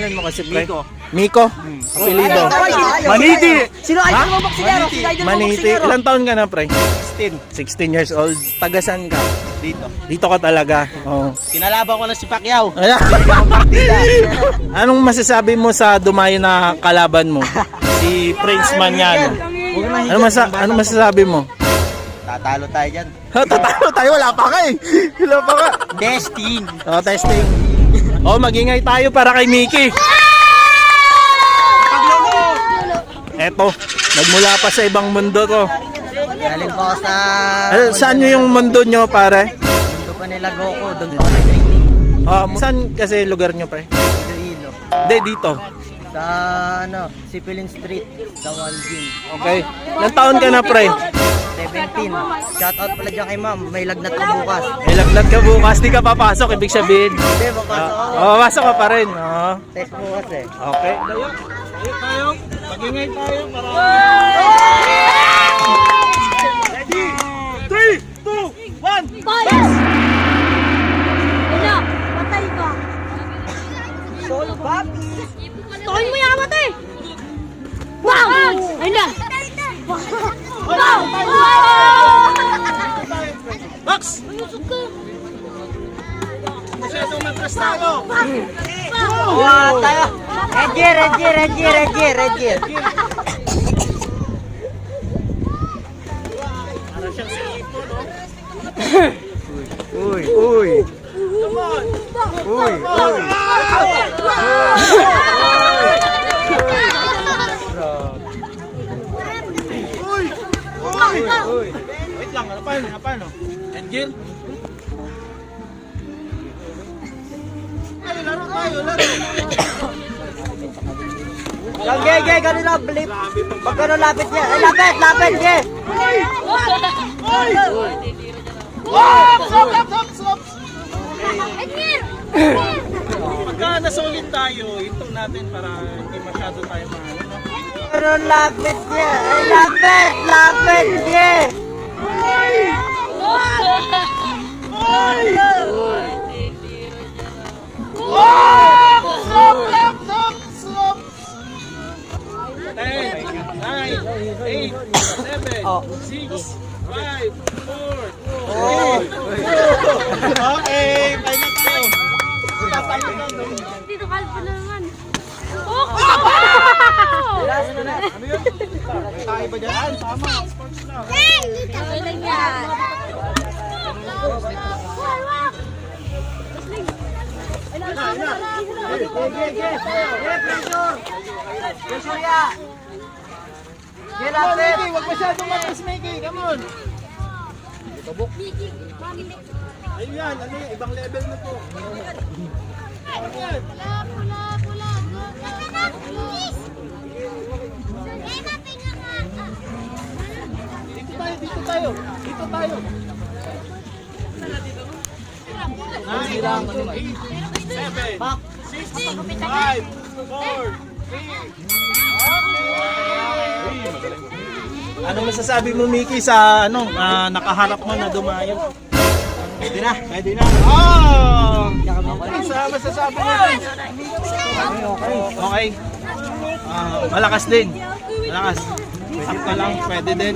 pangalan mo kasi, pre? Miko. Miko? Apelido. Maniti! Sino idol mo boxingero? Sino idol mo Maniti. boxingero? Ilang taon ka na, pre? 16. 16 years old. Tagasan ka? Dito. Dito ka talaga. Oh. Kinalaban ko na si Pacquiao. Ayan. Anong masasabi mo sa dumayo na kalaban mo? Si Prince Manyan. Ano masasabi mo? Tatalo tayo dyan. Tatalo tayo, wala pa ka eh. Wala pa ka. Testing. Oh, testing. Oh, magingay tayo para kay Mickey. Eto, nagmula pa sa ibang mundo to. Galing po ako sa... Saan nyo yung mundo nyo, pare? Mundo pa nila Goku. Doon pa ako nag-training. Saan kasi lugar nyo, pre? Iloilo. Hindi, dito. Sa Sipilin Street. Sa Walging. Okay. Ilang taon ka na, pre? 17. Shout out pala dyan kay ma'am. May lagnat ka bukas. May lagnat ka bukas, di ka papasok, ibig sabihin. Hindi, papasok ako. Papasok ka pa rin. Oh. Test bukas eh. Okay. Tayo. Magingay tayo para... Ready? 3, 2, 1. Bias! Wala, patay ka. Solo papi. Tokin mo yung amat eh! Wow! Ayun lang! Wow! Box! Ayusog ka! Masyadong matras tayo. Wow, tayo. Red gear. Para siyang si Ipo, no? Uy. Come on! Uy. Wait lang, ano paano? Engine? Ay, laro tayo. Gay, ganun na, blip. Pag ganun lapit niya. Ay, lapit, gay. Stop! Pagka nasolid tayo, itong natin para hindi masyado tayo mahalo. Ganun lapit niya. Ay, lapit, gay. Stop! 10, 9, 8, 7, 6, 5, 4, 3. Okay, tayo na tayo. Dito kalpo na naman. Ano yun? Tayo ba dyan? Tama, sports na. Okay lang yan. Get up there. Huwag masyadong matras, Mickey. Come on. Ayun yan, ano yan, ibang level na to. Ano yan? Dito tayo. 9, 8, 7, 6, 5, 4, 3. Ano masasabi mo, Mickey, sa nakaharap mo na dumayo? Pwede na. Sa masasabi mo? Okay. Malakas din. Malakas. Sakto lang, pwede din.